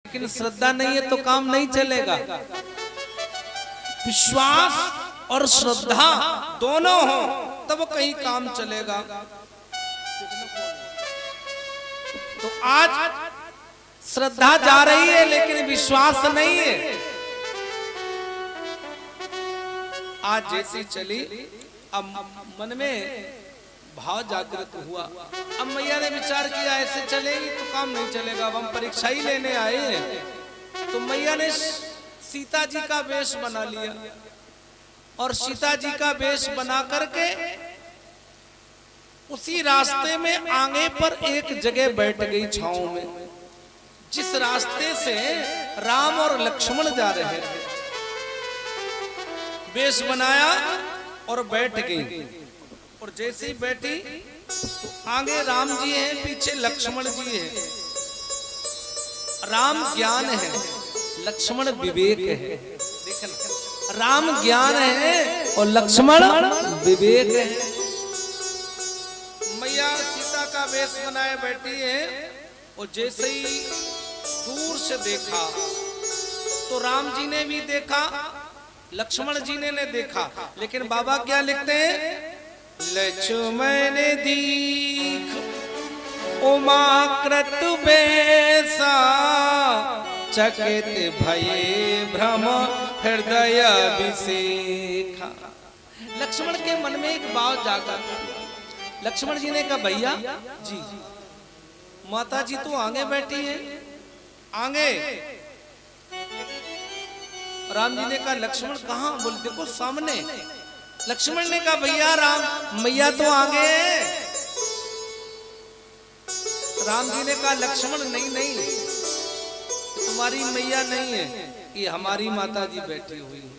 लेकिन श्रद्धा नहीं है तो काम नहीं चलेगा। विश्वास और श्रद्धा दोनों हो तब कहीं काम चलेगा। तो आज श्रद्धा जा रही है लेकिन विश्वास नहीं है। आज जैसी चली, अब मन में भाव जागृत हुआ। अब मैया ने विचार किया ऐसे चलेगी तो काम नहीं चलेगा, अब हम परीक्षा ही लेने आए हैं। तो मैया ने सीता जी का वेश बना लिया और सीता जी का वेश बना करके उसी रास्ते में आगे पर एक जगह बैठ गई छांव में, जिस रास्ते से राम और लक्ष्मण जा रहे थे। वेश बनाया और बैठ गई, और जैसे ही बैठी तो आगे राम जी हैं, पीछे लक्ष्मण जी हैं। राम ज्ञान है, लक्ष्मण विवेक है। देखना, राम ज्ञान है और लक्ष्मण विवेक है। मैया सीता का वेश बनाए बैठी है, और जैसे ही दूर से देखा तो राम जी ने भी देखा, लक्ष्मण जी ने देखा। लेकिन बाबा क्या लिखते हैं? लक्ष्मण दीख उमा कृत बेसा, चकित भये भ्रम हृदय विसेखा। लक्ष्मण के मन में एक भाव जागा। लक्ष्मण जी ने कहा, भैया जी, माता जी तो आगे बैठी है, आगे। राम जी ने कहा, लक्ष्मण कहाँ? बोले, देखो सामने। लक्ष्मण ने कहा, भैया राम, मैया तो आगे है। राम जी ने कहा, लक्ष्मण नहीं नहीं, तुम्हारी मैया नहीं है, ये हमारी माता जी बैठी हुई है।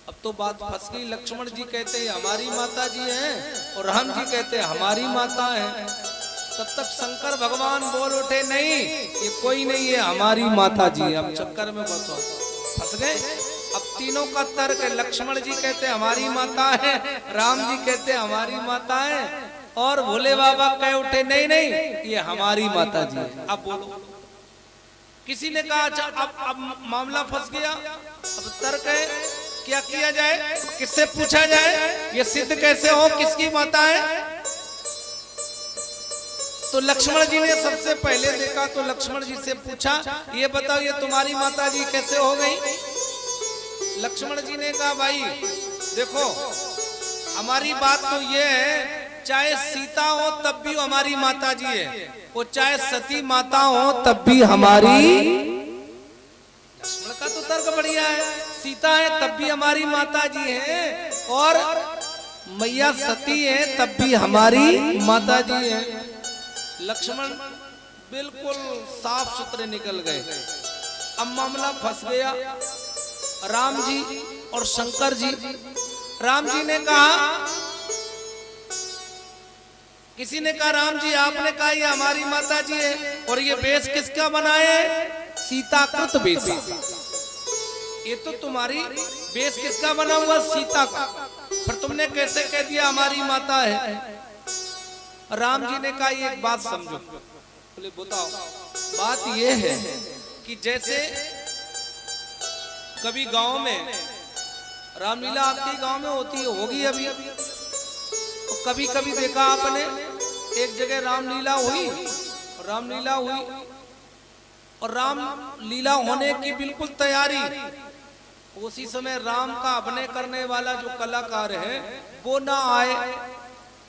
अब तो बात फंस गई। लक्ष्मण जी कहते हैं हमारी माता जी हैं, और राम जी कहते हैं हमारी माता है। तब तक शंकर भगवान बोल उठे, नहीं ये कोई नहीं है, हमारी माता जी। अब चक्कर में फंस गए। अब तीनों का तर्क है। लक्ष्मण जी कहते हमारी माता है, राम जी कहते हमारी माता है, और भोले बाबा कह उठे नहीं नहीं ये हमारी माता जी है। अब बोलो, किसी ने कहा अच्छा अब मामला फंस गया। अब तर्क है, क्या किया जाए, किससे पूछा जाए, ये सिद्ध कैसे हो किसकी माता है? तो लक्ष्मण जी ने सबसे पहले देखा, तो लक्ष्मण जी से पूछा, ये बताओ ये तुम्हारी माता जी कैसे हो गई? लक्ष्मण जी ने कहा, भाई देखो हमारी बात तो ये है, चाहे सीता हो तब भी हमारी माता जी है, और चाहे सती माता हो तब भी हमारी। लक्ष्मण का तो तर्क बढ़िया है, सीता है तब भी हमारी माता जी है, और मैया सती है तब भी हमारी माता जी है। लक्ष्मण बिल्कुल साफ सुथरे निकल गए। अब मामला फंस गया। राम जी और शंकर जी। राम जी ने कहा, किसी ने कहा राम जी आपने कहा ये हमारी माता जी है, और ये वेश किसका बनाए? सीता कृत वेश। ये तो तुम्हारी वेश किसका बना हुआ? सीता का। पर तुमने कैसे कह दिया हमारी माता है? राम जी ने कहा एक बात समझो। बोले बताओ। बात ये है कि जैसे कभी गांव में रामलीला आपके गांव में होती है, होगी अभी, तो कभी कभी देखा आपने एक जगह रामलीला हुई, और रामलीला होने की बिल्कुल तैयारी। उसी समय राम का अभिनय करने वाला जो कलाकार है वो ना आए,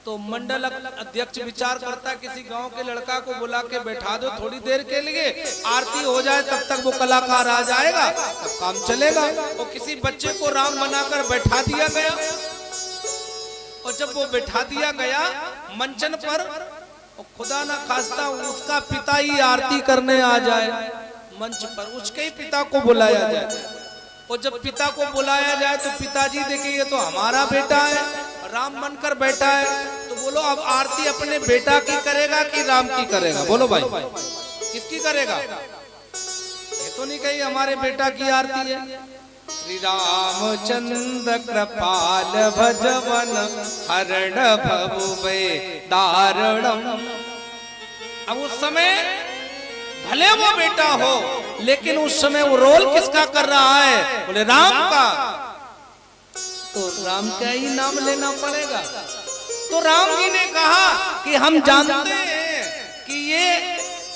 तो मंडल अध्यक्ष विचार करता किसी गांव के लड़का को बुला के बैठा दो थोड़ी देर के लिए, आरती हो जाए तब तक वो कलाकार आ जाएगा, तब काम चलेगा। और किसी बच्चे को राम बनाकर बैठा दिया गया, और जब वो बैठा दिया गया मंचन पर, और खुदा ना खास्ता उसका पिता ही आरती करने आ जाए मंच पर, उसके ही पिता को बुलाया जाए। और जब पिता को बुलाया जाए तो पिताजी देखे ये तो हमारा बेटा है, राम बनकर बैठा है, तो बोलो अब आरती अपने बेटा की करेगा कि राम की करेगा? बोलो भाई, किसकी करेगा? ये तो नहीं कही हमारे बेटा की आरती है। श्री रामचंद्र कृपाल भजवन हरण भव दारणम। अब उस समय भले वो बेटा हो, लेकिन उस समय वो रोल किसका कर रहा है? बोले राम का। तो राम का ही नाम लेना पड़ेगा। तो राम जी ने कहा कि हम जानते हैं कि ये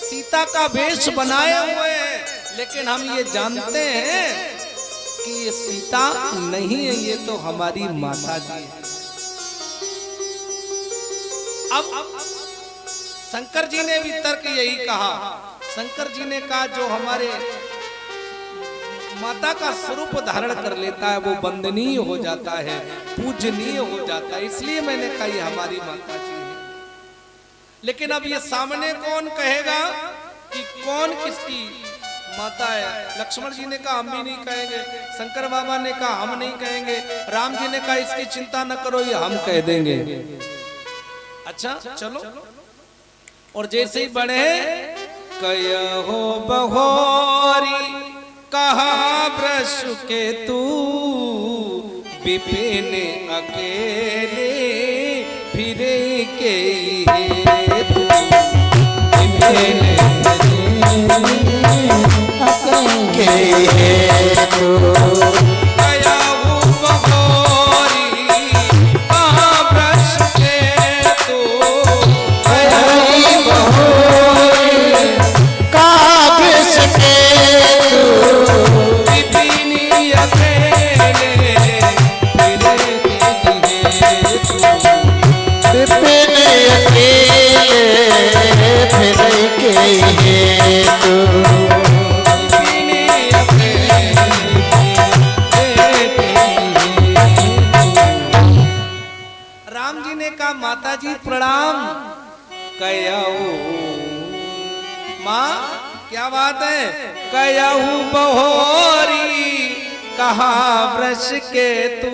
सीता का वेश बनाए हुए हैं, लेकिन हम ये जानते हैं कि ये सीता नहीं है, ये तो हमारी माता जी है। अब शंकर जी ने भी तर्क यही कहा। शंकर जी ने कहा जो हमारे माता का स्वरूप धारण कर लेता है वो वंदनीय हो जाता है, पूजनीय हो जाता है, इसलिए मैंने कहा ये हमारी माता जी है। लेकिन अब ये सामने कौन कहेगा कि कौन किसकी माता है? लक्ष्मण जी ने कहा हम भी नहीं कहेंगे, शंकर बाबा ने कहा हम नहीं कहेंगे, राम जी ने कहा इसकी चिंता न करो ये हम कह देंगे। अच्छा चलो। और जैसे ही बढ़े, कहो बहोरी कहा वृष के तू, विपिन अकेले फिरे के तू, विपिन अकेले तू। राम जी ने कहा माता जी प्रणाम। कयाऊ माँ क्या बात है? कयाऊ बहोरी कहा वृष के तू।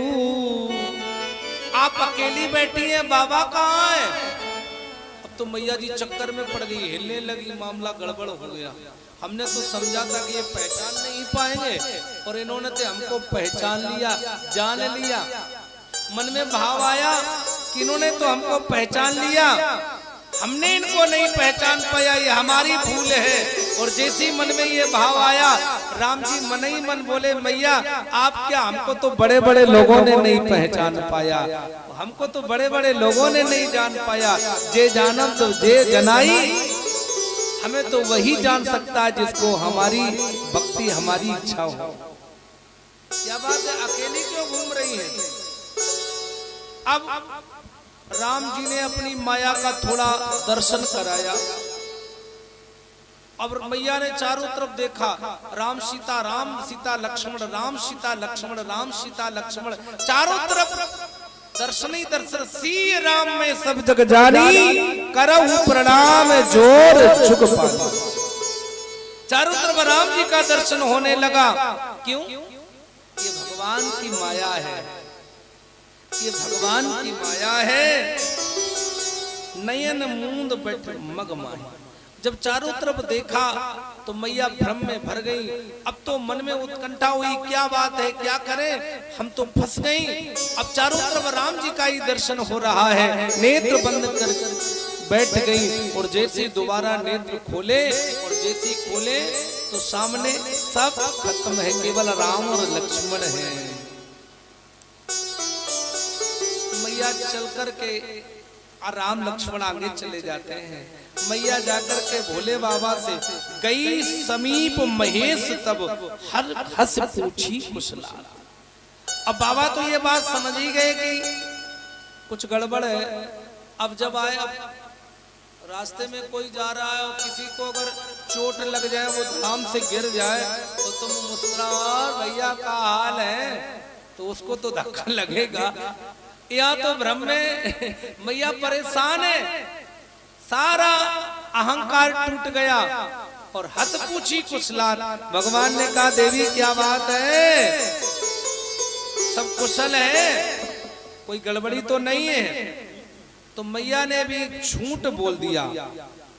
आप अकेली बैठी हैं, बाबा कहाँ है? अब तो मैया जी चक्कर में पड़ गई, हिलने लगी, मामला गड़बड़ हो गया। हमने तो समझा था कि ये पहचान नहीं पाएंगे, और इन्होंने तो हमको पहचान लिया, जान लिया। मन में भाव आया कि इन्होंने तो हमको पहचान लिया, हमने इनको नहीं पहचान पाया, ये हमारी भूल है। और जैसे मन में ये भाव आया, राम जी मन ही मन बोले मैया आप क्या, हमको तो बड़े बड़े लोगों ने नहीं पहचान पाया, हमको तो बड़े बड़े लोगों ने नहीं जान पाया। जे जानम तो जे जनाई, हमें तो वही जान सकता है जिसको हमारी भक्ति हमारी इच्छा हो। क्या बात है, अकेली क्यों घूम रही है? अब राम जी ने अपनी माया का थोड़ा दर्शन कराया। अब मैया ने चारों तरफ देखा, राम सीता लक्ष्मण, राम सीता लक्ष्मण, राम सीता लक्ष्मण, चारों तरफ दर्शन ही दर्शन। सी राम में सब जग जानी, करहु प्रणाम जोर झुक पानी। चारों तरफ राम जी का दर्शन होने लगा। क्यों? ये भगवान की माया है, ये भगवान की माया है। नयन मूंद बैठ मग माही। जब चारों तरफ देखा तो मैया भ्रम में भर गई। अब तो मन में उत्कंठा हुई, क्या बात है, क्या करें, हम तो फंस गई। अब चारों तरफ राम जी का ही दर्शन हो रहा है, नेत्र बंद कर बैठ गई। और जैसे दोबारा नेत्र खोले, और जैसे खोले तो सामने सब खत्म है, केवल राम और लक्ष्मण है। मैया चल कर के राम लक्ष्मण आगे चले जाते हैं। मैया जाकर के भोले बाबा से गई समीप महेश, तब हर हंस पूछी कुशला। अब बाबा तो ये बात समझ ही गए कि कुछ गड़बड़ है। अब जब आए, अब रास्ते में कोई जा रहा है और किसी को अगर चोट लग जाए, वो धाम से गिर जाए, तो तुम मुस्कुराओ भैया का हाल है, तो उसको तो धक्का लगेगा। या तो भ्रम में मैया परेशान है, सारा अहंकार टूट गया और हंस पूछी कुशलाल। भगवान ने कहा देवी क्या बात है, सब कुशल है, कोई गड़बड़ी तो नहीं है? तो मैया ने भी झूठ बोल दिया।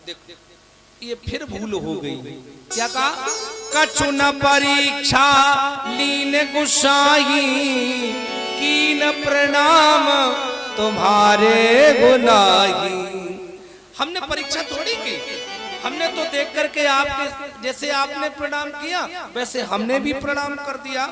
देखो ये फिर भूल हो गई। क्या कहा? कछु न परीक्षा लीन गुसाई, कीन प्रणाम तुम्हारे गुनाही। हमने परीक्षा थोड़ी की, हमने तो देख करके आपके जैसे आपने प्रणाम किया वैसे हमने भी प्रणाम कर दिया।